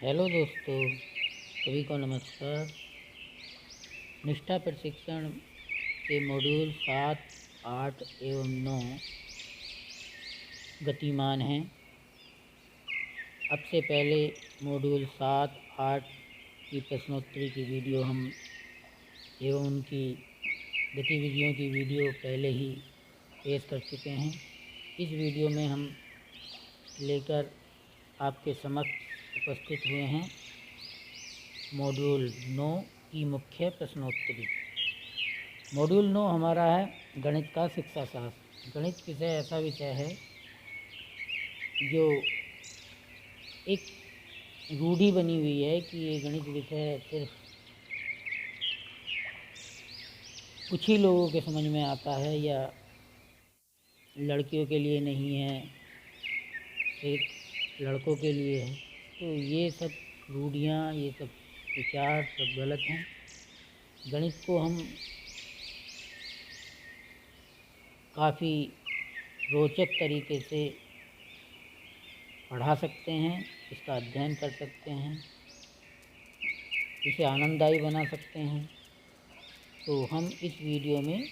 Hello दोस्तों, सभी को नमस्कार। निष्ठा प्रशिक्षण के मॉड्यूल 7, 8 एवं 9 गतिमान हैं। अब से पहले मॉड्यूल 7, 8 की प्रश्नोत्तरी की वीडियो हम एवं उनकी गतिविधियों की वीडियो पहले ही पेश कर चुके हैं। इस वीडियो में हम लेकर आपके समक्ष उपस्थित हुए हैं मॉड्यूल 9 की मुख्य प्रश्नोत्तरी। मॉड्यूल 9 हमारा है गणित का शिक्षा शास्त्र। गणित विषय ऐसा विषय है जो एक रूढ़ी बनी हुई है कि ये गणित विषय सिर्फ कुछ ही लोगों के समझ में आता है या लड़कियों के लिए नहीं है, सिर्फ लड़कों के लिए है। तो ये सब रूढ़ियाँ, ये सब विचार सब गलत हैं। गणित को हम काफ़ी रोचक तरीके से पढ़ा सकते हैं, इसका अध्ययन कर सकते हैं, इसे आनंददायी बना सकते हैं। तो हम इस वीडियो में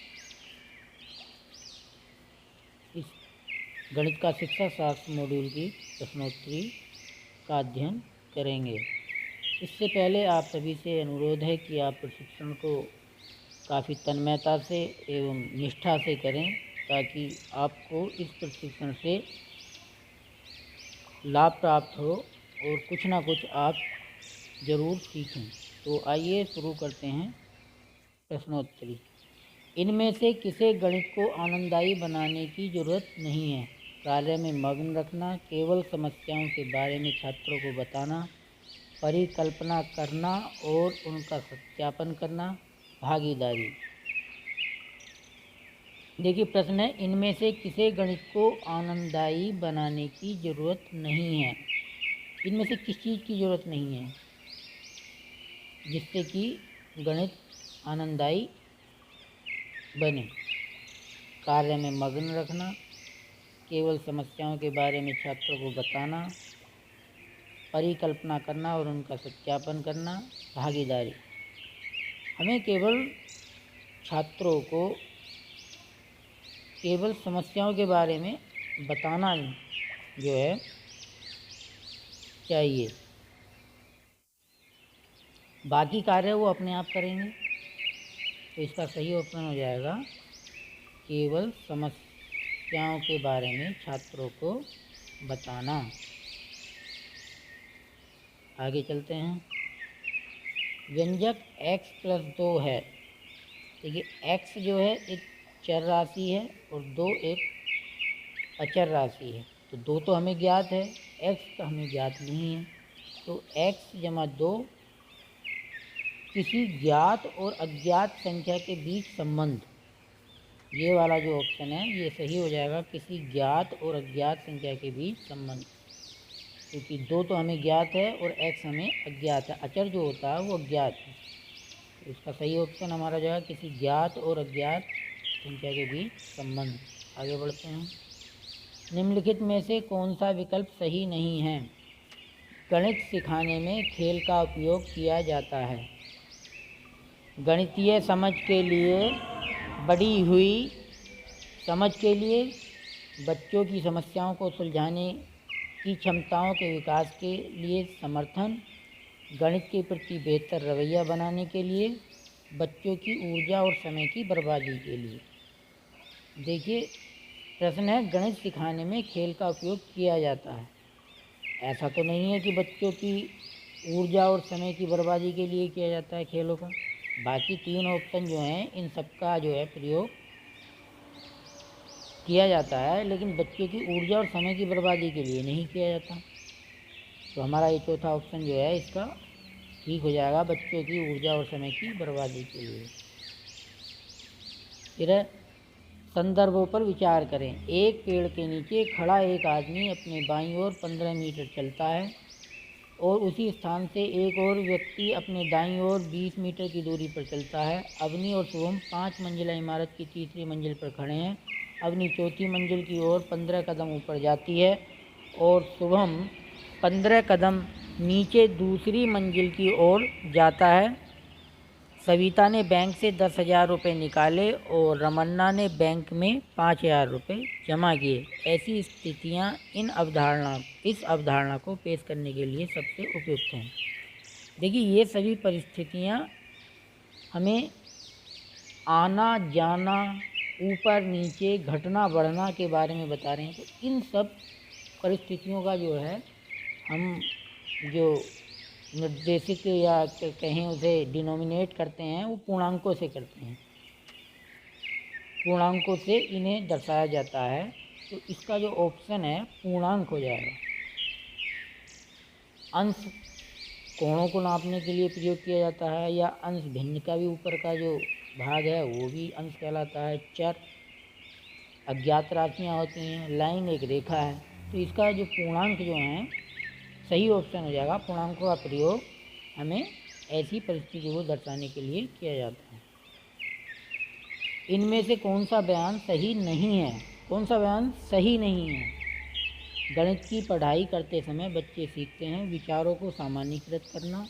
इस गणित का शिक्षा शास्त्र मॉड्यूल की प्रश्नोत्तरी का अध्ययन करेंगे। इससे पहले आप सभी से अनुरोध है कि आप प्रशिक्षण को काफ़ी तन्मयता से एवं निष्ठा से करें, ताकि आपको इस प्रशिक्षण से लाभ प्राप्त हो और कुछ ना कुछ आप ज़रूर सीखें। तो आइए शुरू करते हैं प्रश्नोत्तरी। इनमें से किसे गणित को आनंददायी बनाने की ज़रूरत नहीं है? कार्य में मग्न रखना, केवल समस्याओं के बारे में छात्रों को बताना, परिकल्पना करना और उनका सत्यापन करना, भागीदारी। देखिए प्रश्न है, इनमें से किसे गणित को आनंददायी बनाने की ज़रूरत नहीं है? इनमें से किस चीज़ की ज़रूरत नहीं है जिससे कि गणित आनंददायी बने? कार्य में मग्न रखना, केवल समस्याओं के बारे में छात्रों को बताना, परिकल्पना करना और उनका सत्यापन करना, भागीदारी। हमें केवल छात्रों को केवल समस्याओं के बारे में बताना जो है चाहिए, बाकी कार्य वो अपने आप करेंगे। तो इसका सही ऑप्शन हो जाएगा केवल समस्याओं के बारे में छात्रों को बताना। आगे चलते हैं। व्यंजक x + 2 है। देखिए x जो है एक चर राशि है और 2 एक अचर राशि है। तो 2 तो हमें ज्ञात है, x का हमें ज्ञात नहीं है। तो x = 2 किसी ज्ञात और अज्ञात संख्या के बीच संबंध, ये वाला जो ऑप्शन है ये सही हो जाएगा, किसी ज्ञात और अज्ञात संख्या के बीच संबंध। क्योंकि 2 तो हमें ज्ञात है और x हमें अज्ञात है, अचर जो होता है वो अज्ञात है। तो इसका सही ऑप्शन हमारा जो है किसी ज्ञात और अज्ञात संख्या के बीच संबंध। आगे बढ़ते हैं। निम्नलिखित में से कौन सा विकल्प सही नहीं है? गणित सिखाने में खेल का उपयोग किया जाता है। गणितीय समझ के लिए, बढ़ी हुई समझ के लिए, बच्चों की समस्याओं को सुलझाने की क्षमताओं के विकास के लिए समर्थन, गणित के प्रति बेहतर रवैया बनाने के लिए, बच्चों की ऊर्जा और समय की बर्बादी के लिए। देखिए प्रश्न है, गणित सिखाने में खेल का उपयोग किया जाता है। ऐसा तो नहीं है कि बच्चों की ऊर्जा और समय की बर्बादी के लिए किया जाता है खेलों का। बाकी 3 ऑप्शन जो हैं इन सबका जो है प्रयोग किया जाता है, लेकिन बच्चों की ऊर्जा और समय की बर्बादी के लिए नहीं किया जाता। तो हमारा ये चौथा ऑप्शन जो है इसका ठीक हो जाएगा, बच्चों की ऊर्जा और समय की बर्बादी के लिए। फिर संदर्भों पर विचार करें। एक पेड़ के नीचे खड़ा एक आदमी अपने बाईं ओर 15 मीटर चलता है और उसी स्थान से एक और व्यक्ति अपने दाईं ओर 20 मीटर की दूरी पर चलता है। अवनी और शुभम 5 मंजिला इमारत की तीसरी मंजिल पर खड़े हैं। अवनी चौथी मंजिल की ओर 15 कदम ऊपर जाती है और शुभम 15 कदम नीचे दूसरी मंजिल की ओर जाता है। सविता ने बैंक से 10,000 रुपये निकाले और रमन्ना ने बैंक में 5,000 रुपये जमा किए। ऐसी स्थितियाँ इस अवधारणा को पेश करने के लिए सबसे उपयुक्त हैं। देखिए, ये सभी परिस्थितियाँ हमें आना जाना, ऊपर नीचे, घटना बढ़ना के बारे में बता रहे हैं। तो इन सब परिस्थितियों का जो है हम जो निर्देशित या कहें उसे डिनोमिनेट करते हैं, वो पूर्णांकों से करते हैं। पूर्णांकों से इन्हें दर्शाया जाता है। तो इसका जो ऑप्शन है पूर्णांक हो जाएगा। अंश कोणों को नापने के लिए प्रयोग किया जाता है, या अंश भिन्न का भी ऊपर का जो भाग है वो भी अंश कहलाता है। चर अज्ञात राशियाँ होती हैं, लाइन एक रेखा है। तो इसका जो पूर्णांक जो हैं सही ऑप्शन हो जाएगा। पूर्णांकों का प्रयोग हमें ऐसी परिस्थिति को दर्शाने के लिए किया जाता है। इनमें से कौन सा बयान सही नहीं है? कौन सा बयान सही नहीं है? गणित की पढ़ाई करते समय बच्चे सीखते हैं विचारों को सामान्यीकृत करना,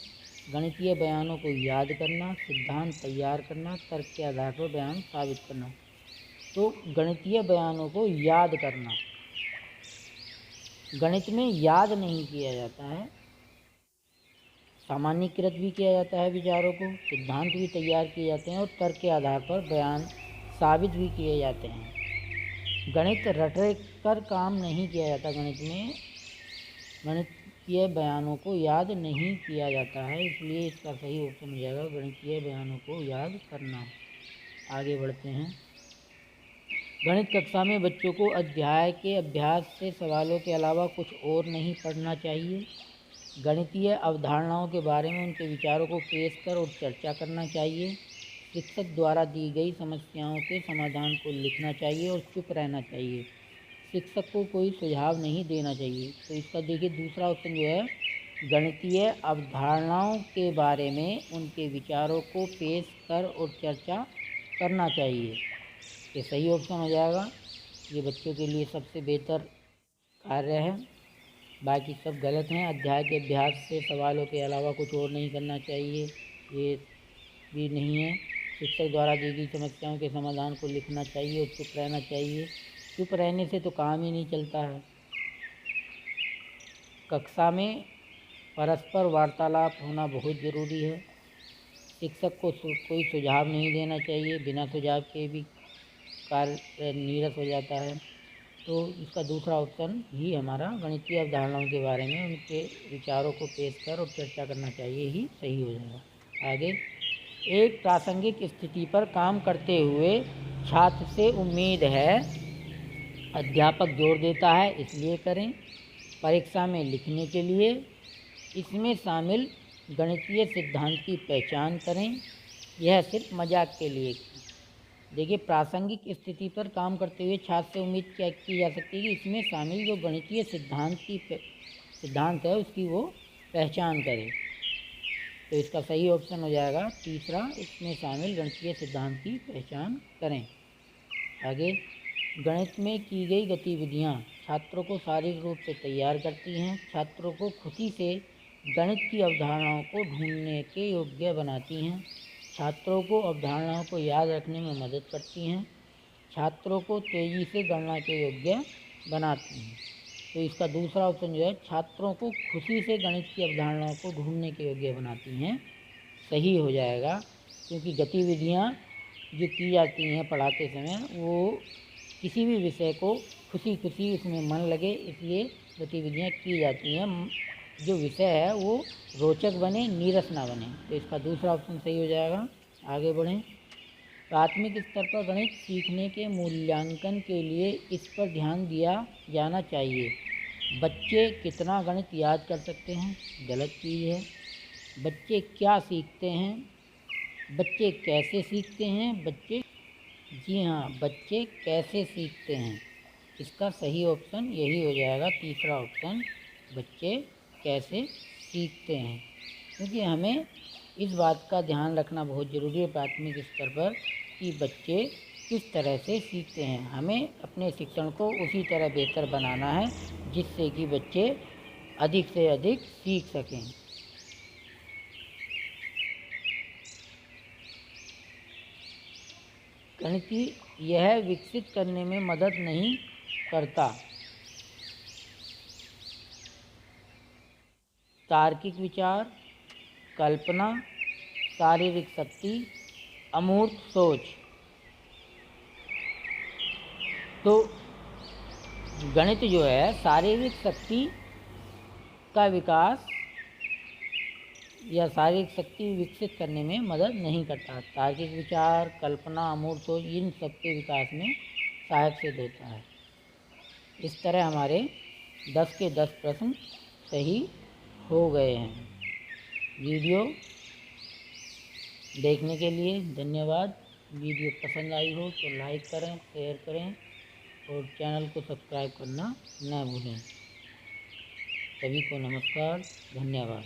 गणितीय बयानों को याद करना, सिद्धांत तैयार करना, तर्क के आधार पर बयान साबित करना। तो गणितीय बयानों को याद करना, गणित में याद नहीं किया जाता है, सामान्यीकृत भी किया जाता है विचारों को, सिद्धांत भी तैयार किए जाते हैं और तर्क के आधार पर बयान साबित भी किए जाते हैं। गणित रट कर काम नहीं किया जाता। गणित में गणितीय बयानों को याद नहीं किया जाता है, इसलिए इसका सही ऑप्शन हो जाएगा गणितीय बयानों को याद करना। आगे बढ़ते हैं। गणित कक्षा में बच्चों को अध्याय के अभ्यास से सवालों के अलावा कुछ और नहीं पढ़ना चाहिए। गणितीय अवधारणाओं के बारे में उनके विचारों को पेश कर और चर्चा करना चाहिए। शिक्षक द्वारा दी गई समस्याओं के समाधान को लिखना चाहिए और चुप रहना चाहिए। शिक्षक को कोई सुझाव नहीं देना चाहिए। तो इसका देखिए दूसरा ऑप्शन जो है, गणितीय अवधारणाओं के बारे में उनके विचारों को पेश कर और चर्चा करना चाहिए। ये सही ऑप्शन हो जाएगा। ये बच्चों के लिए सबसे बेहतर कार्य है, बाकी सब गलत हैं। अध्याय के अभ्यास से सवालों के अलावा कुछ और नहीं करना चाहिए, ये भी नहीं है। शिक्षक द्वारा दी गई समस्याओं के समाधान को लिखना चाहिए और चुप रहना चाहिए। चुप रहने से तो काम ही नहीं चलता है। कक्षा में परस्पर वार्तालाप होना बहुत ज़रूरी है। शिक्षक को कोई सुझाव नहीं देना चाहिए, बिना सुझाव के भी कार्य नीरस हो जाता है। तो इसका दूसरा ऑप्शन ही हमारा गणितीय अवधारणाओं के बारे में उनके विचारों को पेश कर और चर्चा करना चाहिए ही सही हो जाएगा। आगे, एक प्रासंगिक स्थिति पर काम करते हुए छात्र से उम्मीद है, अध्यापक जोर देता है इसलिए करें, परीक्षा में लिखने के लिए, इसमें शामिल गणितीय सिद्धांत की पहचान करें, यह सिर्फ मजाक के लिए। देखिए, प्रासंगिक स्थिति पर काम करते हुए छात्र से उम्मीद क्या की जा सकती है कि इसमें शामिल जो गणितीय सिद्धांत है उसकी वो पहचान करें। तो इसका सही ऑप्शन हो जाएगा तीसरा, इसमें शामिल गणितीय सिद्धांत की पहचान करें। आगे, गणित में की गई गतिविधियाँ छात्रों को शारीरिक रूप से तैयार करती हैं, छात्रों को खुशी से गणित की अवधारणाओं को ढूंढने के योग्य बनाती हैं, छात्रों को अवधारणाओं को याद रखने में मदद करती हैं, छात्रों को तेज़ी से गणना के योग्य बनाती हैं। तो इसका दूसरा ऑप्शन जो है, छात्रों को खुशी से गणित की अवधारणाओं को ढूंढने के योग्य बनाती हैं, सही हो जाएगा। क्योंकि गतिविधियाँ जो की जाती हैं पढ़ाते समय, वो किसी भी विषय को खुशी खुशी उसमें मन लगे, इसलिए गतिविधियाँ की जाती हैं, जो विषय है वो रोचक बने, नीरस ना बने। तो इसका दूसरा ऑप्शन सही हो जाएगा। आगे बढ़ें। प्राथमिक स्तर पर गणित सीखने के मूल्यांकन के लिए इस पर ध्यान दिया जाना चाहिए। बच्चे कितना गणित याद कर सकते हैं, गलत चीज़ है। बच्चे क्या सीखते हैं, बच्चे कैसे सीखते हैं, जी हाँ, बच्चे कैसे सीखते हैं। इसका सही ऑप्शन यही हो जाएगा, तीसरा ऑप्शन, बच्चे कैसे सीखते हैं। क्योंकि हमें इस बात का ध्यान रखना बहुत ज़रूरी है प्राथमिक स्तर पर कि बच्चे किस तरह से सीखते हैं। हमें अपने शिक्षण को उसी तरह बेहतर बनाना है जिससे कि बच्चे अधिक से अधिक सीख सकें। गणित यह विकसित करने में मदद नहीं करता। तार्किक विचार, कल्पना, शारीरिक शक्ति, अमूर्त सोच। तो गणित जो है शारीरिक शक्ति का विकास या शारीरिक शक्ति विकसित करने में मदद नहीं करता। तार्किक विचार, कल्पना, अमूर्त सोच इन सबके विकास में सहायक सिद्ध होता है। इस तरह हमारे 10 के 10 प्रश्न सही हो गए हैं। वीडियो देखने के लिए धन्यवाद। वीडियो पसंद आई हो तो लाइक करें, शेयर करें और चैनल को सब्सक्राइब करना न भूलें। सभी को नमस्कार, धन्यवाद।